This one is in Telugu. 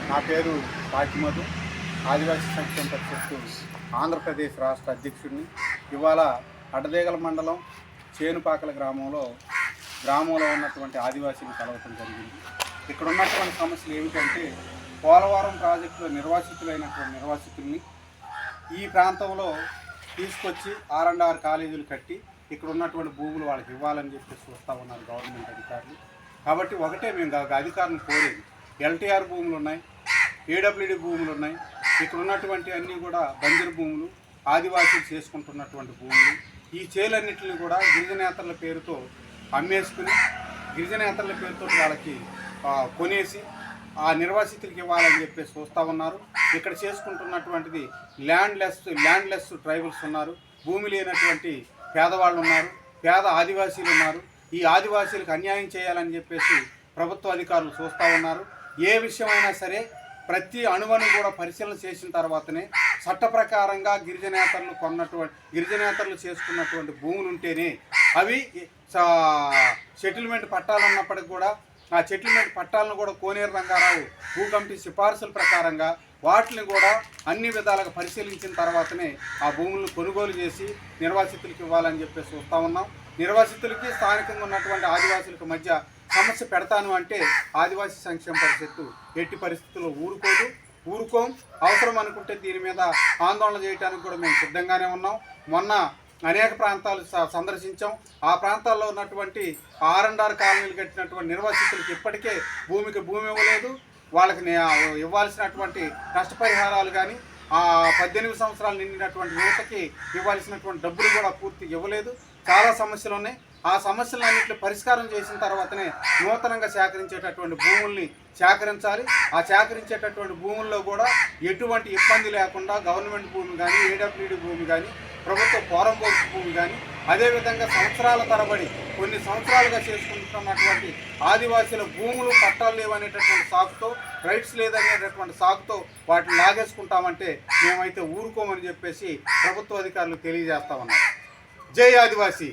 నా పేరు పాకిమధు, ఆదివాసీ సంక్షేమ పరిషత్తు ఆంధ్రప్రదేశ్ రాష్ట్ర అధ్యక్షుడిని. ఇవాళ అడ్డదేగల మండలం చేనుపాకల గ్రామంలో ఉన్నటువంటి ఆదివాసీని కలవటం జరిగింది. ఇక్కడ ఉన్నటువంటి సమస్యలు ఏమిటంటే, పోలవరం ప్రాజెక్టులో నిర్వాసితుల్ని ఈ ప్రాంతంలో తీసుకొచ్చి R&R కాలేజీలు కట్టి ఇక్కడ ఉన్నటువంటి భూములు వాళ్ళకి ఇవ్వాలని చెప్పేసి చూస్తూ ఉన్నారు గవర్నమెంట్ అధికారులు. కాబట్టి ఒకటే మేము అధికారులను కోరేది, LTR భూములు ఉన్నాయి, AWD భూములు ఉన్నాయి, ఇక్కడ ఉన్నటువంటి అన్నీ కూడా బంజరు భూములు, ఆదివాసీలు చేసుకుంటున్నటువంటి భూములు. ఈ చేలన్నింటిని కూడా గిరిజనేతల పేరుతో అమ్మేసుకుని గిరిజనేతల పేరుతో వాళ్ళకి కొనేసి ఆ నిర్వాసితులకి ఇవ్వాలని చెప్పేసి చూస్తూ ఉన్నారు. ఇక్కడ చేసుకుంటున్నటువంటిది ల్యాండ్లెస్ ట్రైబల్స్ ఉన్నారు, భూమి లేనటువంటి పేదవాళ్ళు ఉన్నారు, పేద ఆదివాసీలు ఉన్నారు. ఈ ఆదివాసీలకు అన్యాయం చేయాలని చెప్పేసి ప్రభుత్వ అధికారులు చూస్తూ ఉన్నారు. ఏ విషయమైనా సరే ప్రతి అణువును కూడా పరిశీలన చేసిన తర్వాతనే చట్ట ప్రకారంగా గిరిజనేతలు చేసుకున్నటువంటి భూములు ఉంటేనే అవి సెటిల్మెంట్ పట్టాలన్నప్పటికి కూడా ఆ సెటిల్మెంట్ పట్టాలను కూడా కోనేరు రంగారావు భూ కమిటీ సిఫార్సుల ప్రకారంగా వాటిని కూడా అన్ని విధాలుగా పరిశీలించిన తర్వాతనే ఆ భూములను కొనుగోలు చేసి నిర్వాసితులకు ఇవ్వాలని చెప్పేసి చూస్తూ ఉన్నాం. నిర్వాసితులకి స్థానికంగా ఉన్నటువంటి ఆదివాసులకు మధ్య సమస్య పెడతాను అంటే ఆదివాసీ సంక్షేమ పరిషత్తు ఎట్టి పరిస్థితుల్లో ఊరుకోం. అవసరం అనుకుంటే దీని మీద ఆందోళన చేయడానికి కూడా మేము సిద్ధంగానే ఉన్నాం. మొన్న అనేక ప్రాంతాలు సందర్శించాం. ఆ ప్రాంతాల్లో ఉన్నటువంటి R&R కాలనీలు కట్టినటువంటి నిర్వాసితులకు ఇప్పటికే భూమి ఇవ్వలేదు. వాళ్ళకి ఇవ్వాల్సినటువంటి నష్టపరిహారాలు కానీ 18 సంవత్సరాలు నిండినటువంటి యువతకి ఇవ్వాల్సినటువంటి డబ్బులు కూడా పూర్తి ఇవ్వలేదు. చాలా సమస్యలు ఉన్నాయి. ఆ సమస్యలన్నింటినీ పరిష్కారం చేసిన తర్వాతనే నూతనంగా సేకరించేటటువంటి భూముల్ని సేకరించాలి. ఆ సేకరించేటటువంటి భూముల్లో కూడా ఎటువంటి ఇబ్బంది లేకుండా గవర్నమెంట్ భూమి కానీ, AWD భూమి కానీ, ప్రభుత్వ పోరంబోకు భూమి కానీ, అదేవిధంగా సంవత్సరాల తరబడి కొన్ని సంవత్సరాలుగా చేసుకుంటున్నటువంటి ఆదివాసీల భూములు పట్టాలు లేవనేటటువంటి సాకుతో, రైట్స్ లేదనేటటువంటి సాకుతో వాటిని లాగేసుకుంటామంటే మేమైతే ఊరుకోమని చెప్పేసి ప్రభుత్వ అధికారులు తెలియజేస్తా ఉన్నారు. జై ఆదివాసీ.